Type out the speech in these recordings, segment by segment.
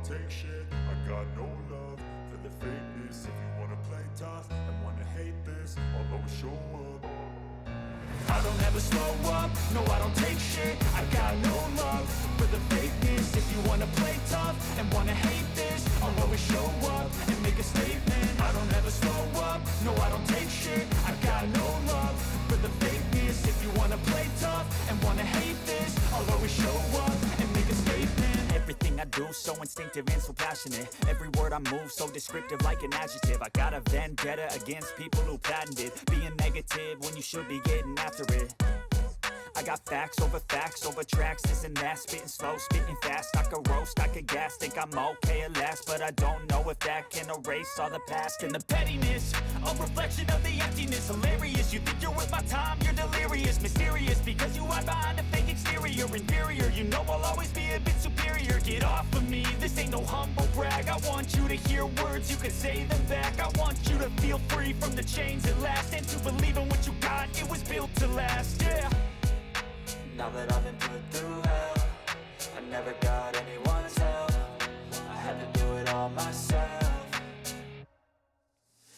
take shit. I got no love for the fakeness. If you wanna play tough and wanna hate this, I'll always show up. I don't ever slow up, no I don't take shit. I got no love for the fakeness. If you wanna play tough and wanna hate this, I'll always show up and make a statement. I don't ever slow up, no I don't take shit. I got no love for the fakeness. If you wanna play tough and wanna hate this, I'll always show up and make a statement. Everything I do so instinctive and so passionate. Every word I move so descriptive like an adjective. I got a vendetta against people who patented being negative when you should be getting after it. I got facts over tracks, this and that. Spitting slow, spitting fast. I could roast, I could gas. Think I'm okay at last, but I don't know if that can erase all the past. And the pettiness, a reflection of the emptiness. Hilarious, you think you're worth my time, you're delirious. Mysterious, because you hide behind a fake exterior. Inferior, you know I'll always be a bit superior. Get off of me, this ain't no humble brag. I want you to hear words, you can say them back. I want you to feel free from the chains at last, and to believe in what you got, it was built to last, yeah. Now that I've been put through hell, I never got anyone's help. I had to do it all myself.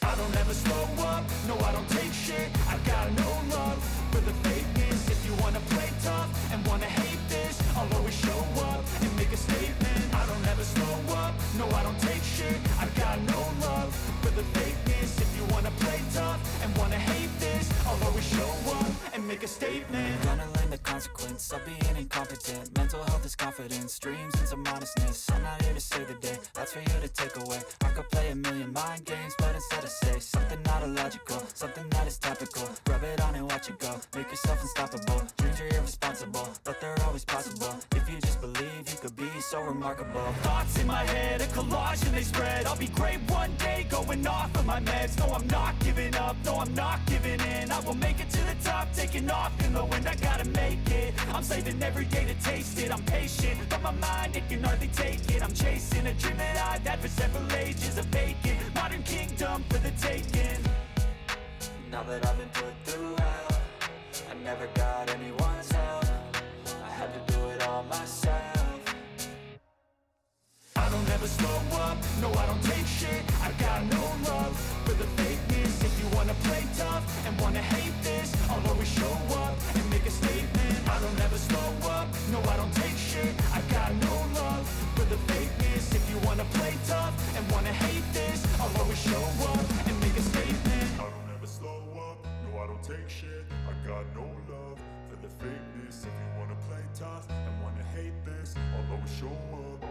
I don't ever slow up, no I don't take shit. I got no love for the fakeness. If you wanna play tough and wanna hate this, I'll always show up and make a statement. I don't ever slow up, no I don't take shit. I got no love for the fakeness. If you wanna play tough and wanna hate this, I'll always show up and make a statement. Gonna learn the consequence of being incompetent. Mental health is confidence, dreams and some honestness. I'm not here to save the day, that's for you to take away. I could play a million mind games, but instead I say something not illogical, something that is topical. Rub it on and watch it go, make yourself unstoppable. Dreams are irresponsible, but they're always possible. If you just believe, you could be so remarkable. Thoughts in my head, a collage and they spread. I'll be great one day, going off of my meds. No, I'm not giving up, no, I'm not giving in. I will make it to the top, taking off in the wind. I gotta make it, I'm saving every day to taste it. I'm patient, but my mind, it can hardly take it. I'm chasing a dream that I've had for several ages. A vacant, modern kingdom for the taking. Now that I've been put through hell, I never got anyone's help. I had to do it all myself. I don't ever slow up, no I don't take shit. I got no love for the fakeness. If you wanna play tough and wanna hate this, I'll always show up and make a statement. I don't ever slow up, no I don't take shit. I got no love for the fakeness. If you wanna play tough and wanna hate this, I'll always show up and make a statement. I don't ever slow up, no I don't take shit. I got no love for the fakeness. If you wanna play tough and wanna hate this, I'll always show up.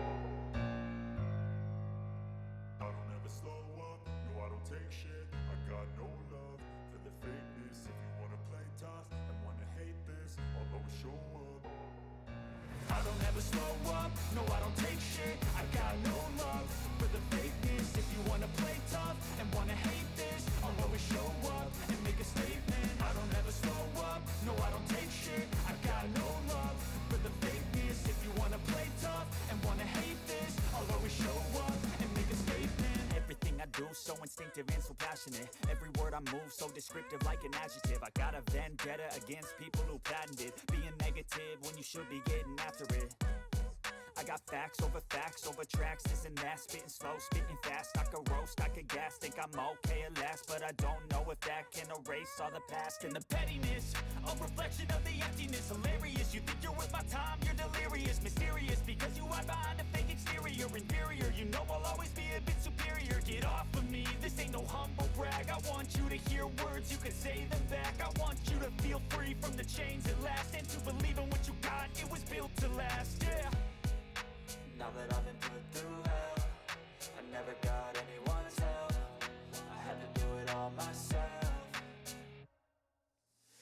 I don't ever slow up, no I don't take shit. I got no love for the fakeness. If you wanna play tough and wanna hate this, I'll always show up. I don't ever slow up, no I don't take shit. I got no love for the fakeness. If you wanna play tough and wanna hate this, I'll always show up and make a statement. I don't ever slow up, no I don't take shit. I got no love for the fakeness. If you wanna play tough and wanna hate this, I'll always show up and make a statement. Everything I do so instinctive and so passionate. Every word I move so descriptive like an adjective. I got a vendetta against people who patented being negative when you should be getting after it. I got facts over tracks, this and that. Spitting slow, spitting fast. I could roast, I could gas. Think I'm okay at last, but I don't know if that can erase all the past. And the pettiness, a reflection of the emptiness. Hilarious, you think you're worth my time, you're delirious. Mysterious, because you hide behind a fake exterior. Inferior, you know I'll always be a bit superior. Get off of me, this ain't no humble brag. I want you to hear words, you can say them back. I want you to feel free from the chains at last, and to believe in what you got, it was built to last, yeah. Now that I've been put through hell, I never got anyone's help. I had to do it all myself.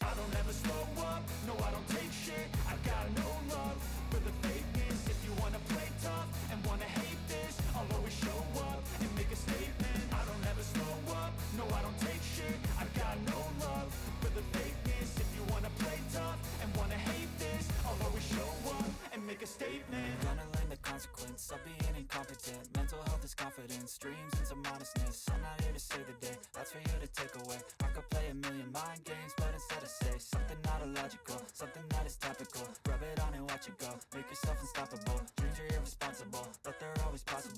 I don't ever slow up, no I don't take shit. I got no love for the fakeness. If you wanna play tough and wanna hate this, I'll always show up and make a statement. I don't ever slow up, no I don't take shit. I got no love for the fakeness. If you wanna play tough and wanna hate this, I'll always show up and make a statement. Gonna learn the consequence of being incompetent. Mental health is confidence, dreams and some honestness. I'm not here to save the day, that's for you to take away. I could play a million mind games, but instead I say something not illogical, something that is topical. Rub it on and watch it go, make yourself unstoppable. Dreams are irresponsible, but they're always possible.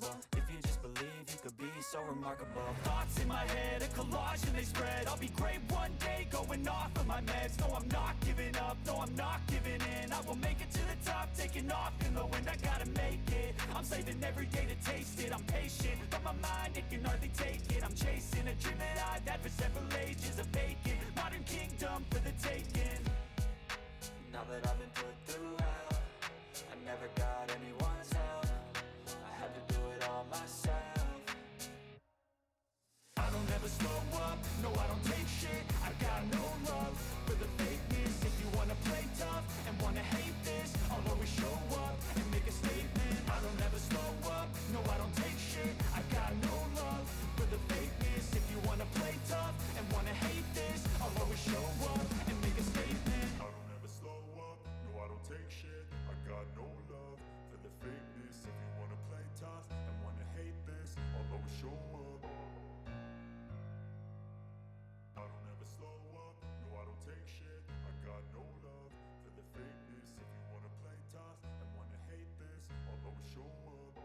so remarkable. Thoughts in my head, a collage and they spread. I'll be great one day, going off of my meds. No, I'm not giving up, no, I'm not giving in. I will make it to the top, taking off in the wind. I gotta make it, I'm saving every day to taste it. I'm patient, but my mind, it can hardly take it. I'm chasing a dream that I've had for several ages. A vacant, modern kingdom for the taking. Now that I've been put through hell, I never got anyone's help. I had to do it all myself. I don't ever slow up, no I don't take shit. I got no love for the fakeness. If you wanna play tough and wanna hate this, I'll always show up and make a statement. I don't ever slow up, no I don't take shit. I got no love for the fakeness. If you wanna play tough and wanna hate this, I'll always show up and make a statement. I don't ever slow up, no I don't take shit. I got no love for the fakeness. If you wanna play tough and wanna hate this, I'll always show up. I don't ever slow up, no I don't take shit. I got no love for the fakeness. If you wanna play tough and wanna hate this, I'll always show up.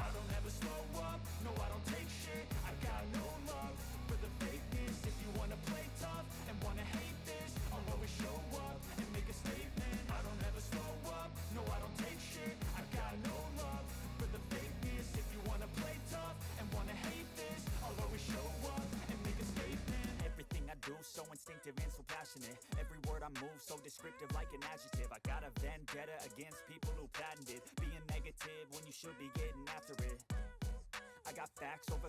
I don't ever slow up, no I don't take shit. I got no love for the fakeness. If you wanna play tough and wanna hate this, I'll always show up and make a statement. I don't ever slow up, no I don't take shit. I got no love for the fakeness. If you wanna play tough and wanna hate this, I'll always show up and make a statement. Everything I do so instinctive and so passionate. Every word I move so descriptive like an adjective. I got a vendetta against people who patented being negative when you should be getting after it. I got facts over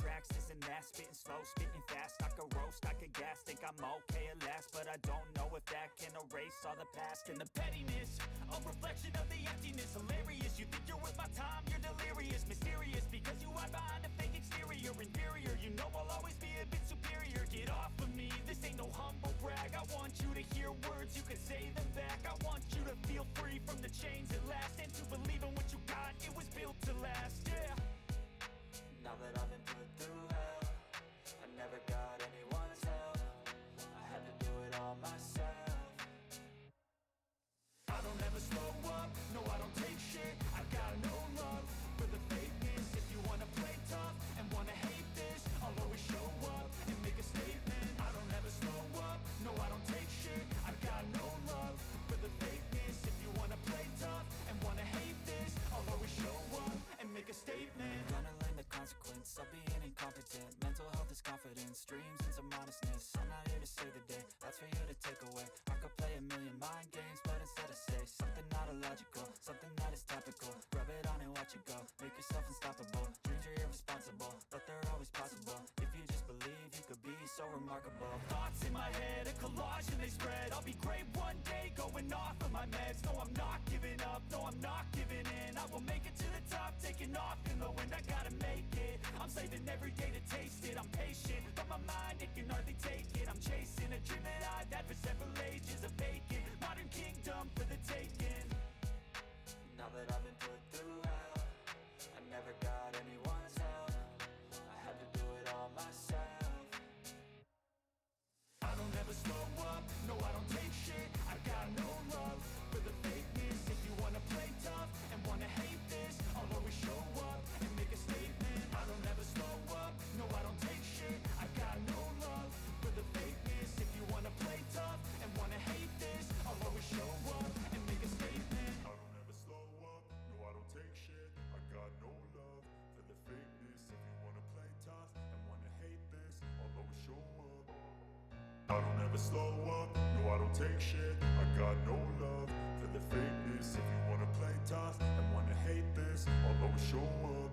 tracks, this and that. Spitting slow, spitting fast. I could roast, I could gas. Think I'm okay at last, but I don't know if that can erase all the past. And the pettiness, a reflection of the emptiness. Hilarious, you think you're worth my time, you're delirious. Mysterious, because you hide behind a fake exterior. Inferior, you know I'll always be a bit superior. Get off of me, this ain't no humble brag. I want you to hear words, you can say them back. I want you to feel free from the chains at last, and to believe in what you got, it was built to last, yeah. Now that I've been put through hell, I never got anyone's help. I had to do it all myself. I don't ever slow up, no I don't take shit. I got no love for the fakeness. If you wanna play tough and wanna hate this, I'll always show up and make a statement. I don't ever slow up, no I don't take shit. I got no love for the fakeness. If you wanna play tough and wanna hate this, I'll always show up and make a statement. Gonna learn the consequence of being incompetent. Mental health is confidence, dreams into modestness. I'm not here to save the day, that's for you to take away. I could play a million mind games, but instead I say something not illogical, something that is topical. Rub it on and watch it go, make yourself unstoppable. Dreams are irresponsible, but they're always possible. If you just believe, you could be so remarkable. Thoughts in my head, a collage and they spread. I'll be great one day, going off of my meds. No, I'm not giving up, no, I'm not giving in. I will make it to the top, taking off in the wind. I gotta make it, I'm saving every day to taste it. I'm patient, but my mind, it can hardly take it. I'm chasing a dream that I've had for several ages. A vacant, modern kingdom for the taking. Now that I've been put through hell, I never got anyone's help. I had to do it all myself. I don't ever slow up, no I don't take shit. I got no love for the fakeness. If you wanna play tough and wanna hate this, I'll always show up and make a statement. I don't ever slow up, no I don't take shit. I got no love for the fakeness. If you wanna play tough and wanna hate this, I'll always show up and make a statement. I don't ever slow up, no I don't take shit. I got no love for the fakeness. If you wanna play tough and wanna hate this, I'll always show up. I don't ever slow up, no I don't take shit. I got no love for the fakeness. If you wanna play tough and wanna hate this, I'll always show up.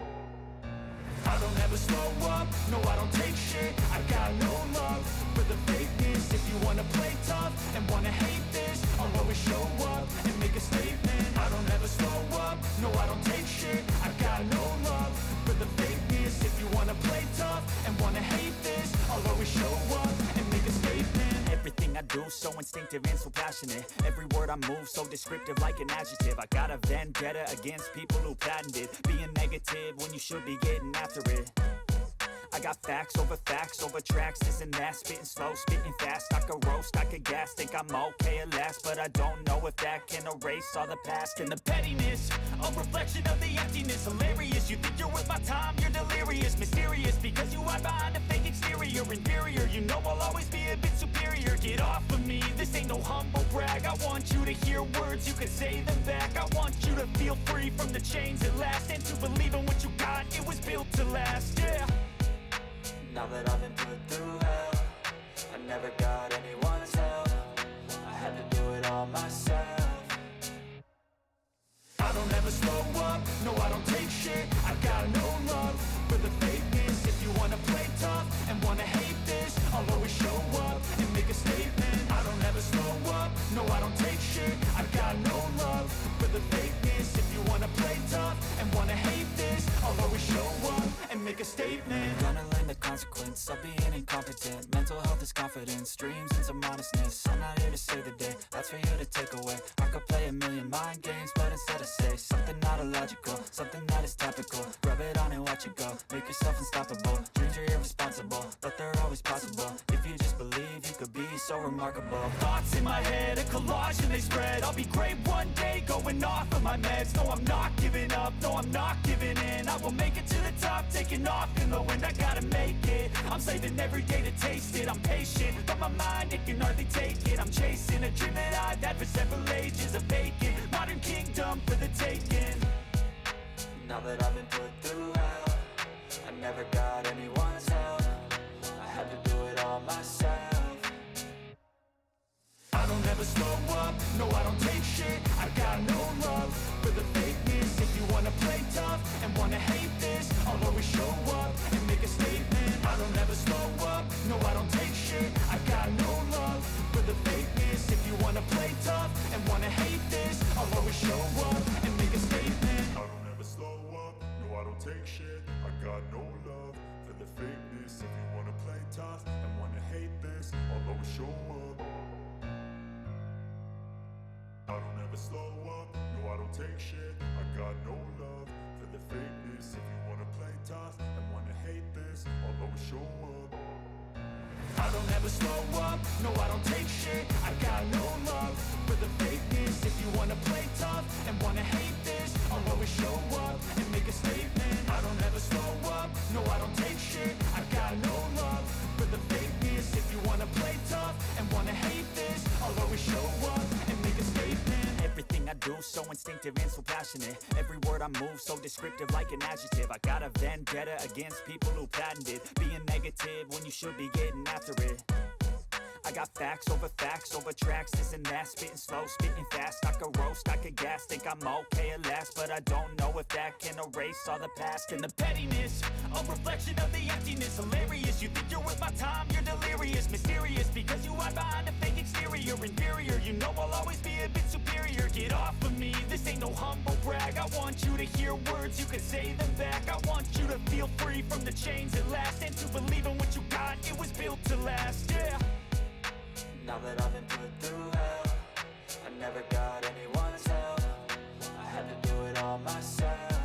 I don't ever slow up, no I don't take shit. I got no love for the fakeness. If you wanna play tough and wanna hate this, I'll always show up and make a statement. I don't ever slow up, no I don't take shit. I got no love for the fakeness. If you wanna play tough and wanna hate this, I'll always show up and make a statement. Everything I do so instinctive and so passionate. Every word I move so descriptive like an adjective. I got a vendetta against people who patented being negative when you should be getting after it. I got facts over tracks, this and that. Spitting slow, spitting fast. I could roast, I could gas. Think I'm okay at last, but I don't know if that can erase all the past. And the pettiness, a reflection of the emptiness. Hilarious, you think you're worth my time, you're delirious. Mysterious, because you hide behind a fake exterior. Inferior, you know I'll always be a bit superior. Get off of me, this ain't no humble brag. I want you to hear words, you can say them back. I want you to feel free from the chains at last, and to believe in what you got, it was built to last, yeah. Now that I've been put through hell, I never got anyone's help. I had to do it all myself. I don't ever slow up, no I don't take shit. I got no love for the fakeness. If you wanna play tough and wanna hate this, I'll always show up and make a statement. I don't ever slow up, no I don't take shit. I got no love for the fakeness. If you wanna play tough and wanna hate this, I'll always show up and make a statement. Gonna learn the consequence of being incompetent. Mental health is confidence, dreams and some honestness. I'm not here to save the day, that's for you to take away. I could play a million mind games, but instead I say something not illogical, something that is topical. Rub it on and watch it go, make yourself unstoppable. Dreams are irresponsible, but they're always possible. If you just believe, you could be so remarkable. Thoughts in my head, a collage and they spread. I'll be great one day, going off of my meds. No, I'm not giving up, no, I'm not giving in. I will make it to the top, taking off in the wind. I gotta make it, I'm saving every day to taste it. I'm patient, but my mind, it can hardly take it. I'm chasing a dream that I've had for several ages. A vacant, modern kingdom for the taking. Now that I've been put through hell, I never got anyone's help. I had to do it all myself. I don't ever slow up, no I don't take shit. I got no love for the fakeness. If you wanna play tough and wanna hate this, I'll always show up and make a statement. I don't ever slow up, no I don't take shit. I got no love for the fakeness. If you wanna play tough and wanna hate this, I'll always show up and make a statement. I don't ever slow up, no I don't take shit. I got no love for the fakeness. If you wanna play tough and wanna hate this, I'll always show up. I don't ever slow up, no I don't take shit. I got no love for the fakeness. If you wanna play tough and wanna hate this, I'll always show up. I don't ever slow up, no I don't take shit. I got no love for the fakeness. If you wanna play tough and wanna hate this, I'll always show up and make a statement. I don't ever slow up, no I don't take shit. I got no love for the fakeness. If you wanna play tough and wanna hate this, I'll always show up and make a statement. Everything I do so instinctive and so passionate. Every word I move so descriptive like an adjective. I got a vendetta against people who patented being negative when you should be getting after it. I got facts over tracks, this and that. Spitting slow, spitting fast. I could roast, I could gas. Think I'm okay at last, but I don't know if that can erase all the past. And the pettiness, a reflection of the emptiness. Hilarious, you think you're worth my time, you're delirious. Mysterious, because you hide behind a fake exterior. Inferior, you know I'll always be a bit superior. Get off of me, this ain't no humble brag. I want you to hear words, you can say them back. I want you to feel free from the chains at last, and to believe in what you got, it was built to last, yeah. Now that I've been put through hell, I never got anyone's help. I had to do it all myself.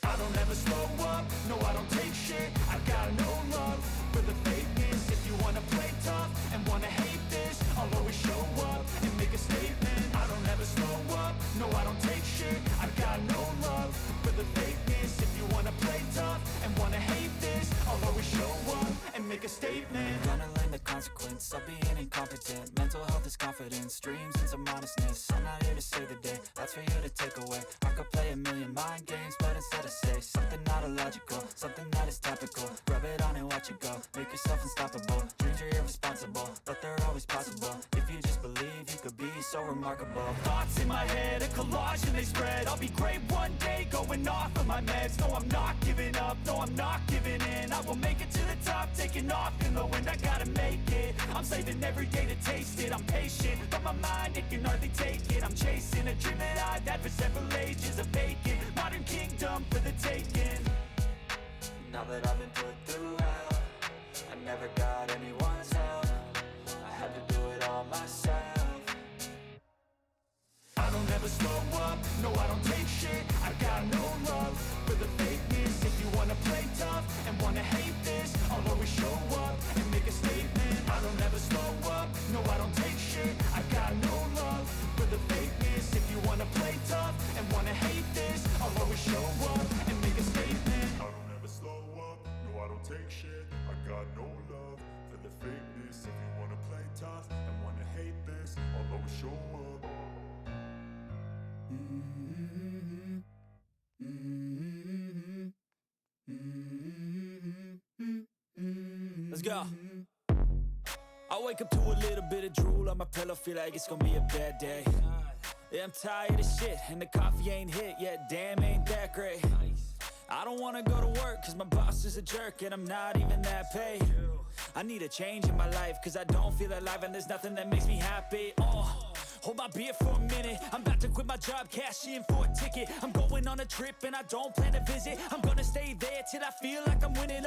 I don't ever slow up, no I don't take shit. I got no love for the fakeness. If you wanna play tough and wanna hate this, I'll always show up and make a statement. I don't ever slow up, no I don't take shit. I got no love for the fakeness. If you wanna play tough and wanna hate this, I'll always show up and make a statement. Gonna learn the consequence of being incompetent. Mental health is confidence, dreams and some honestness. I'm not here to save the day, that's for you to take away. I could play a million mind games, but instead I say something not illogical, something that is topical. Rub it on and watch it go, make yourself unstoppable. Dreams are irresponsible, but they're always possible. If you just believe, you could be so remarkable. Thoughts in my head, a collage and they spread. I'll be great one day, going off of my meds. No, I'm not giving up, no, I'm not giving in. I will make it to the top, taking off in the wind. I gotta make it, I'm saving every day to taste it. I'm patient, but my mind, it can hardly take it. I'm chasing a dream that I've had for several ages. A vacant, modern kingdom for the taking. Now that I've been put through hell, I never got anyone's help. I had to do it all myself. I don't ever slow up, no I don't take shit. I got no love for the fakeness. If you wanna play tough and wanna hate this, I'll always show up and make a statement. I don't ever slow up, no I don't take shit. I got no love for the fakeness. If you wanna play tough Let's go. I wake up to a little bit of drool on my pillow, feel like it's gonna be a bad day. Yeah, I'm tired of shit, and the coffee ain't hit yet, damn, ain't that great. I don't wanna go to work, cause my boss is a jerk, and I'm not even that paid. I need a change in my life, cause I don't feel alive, and there's nothing that makes me happy. Hold my beer for a minute, I'm about to quit my job, cash in for a ticket. I'm going on a trip and I don't plan to visit. I'm gonna stay there till I feel like I'm winning,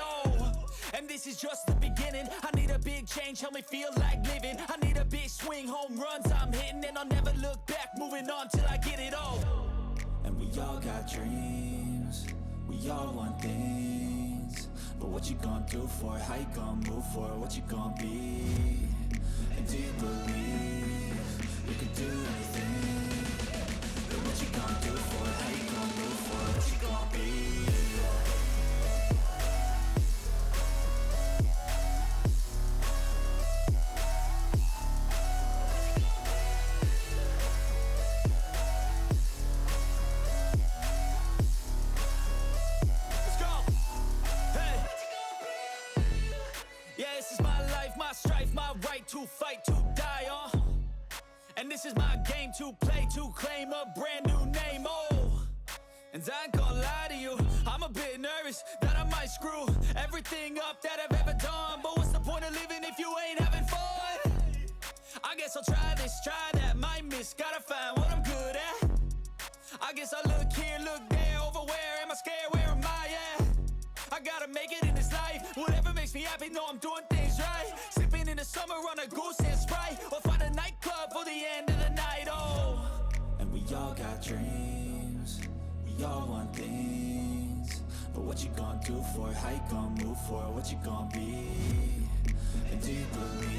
and this is just the beginning. I need a big change, help me feel like living. I need a big swing, home runs I'm hitting, and I'll never look back, moving on till I get it all. And we all got dreams, we all want things, but what you gonna do for it? How you gonna move for it? What you gonna be? And do you believe you can do anything? But what you gonna do for it? How you gonna move for it? What you gonna be? Let's go. Hey. Yeah, this is my life, my strife, my right to fight, to die on. And this is my game to play, to claim a brand new name, And I ain't gonna lie to you, I'm a bit nervous that I might screw everything up that I've ever done. But what's the point of living if you ain't having fun? I guess I'll try this, try that, might miss, gotta find what I'm good at. I guess I look here, look there, over where am I scared, where am I at? I gotta make it in this life, whatever makes me happy, know I'm doing things right. Sipping in the summer on a goose and Sprite, or find a nightclub for the end of the night, And we all got dreams, we all want things, but what you gonna do for it? How you gonna move for it? What you gonna be? And do you believe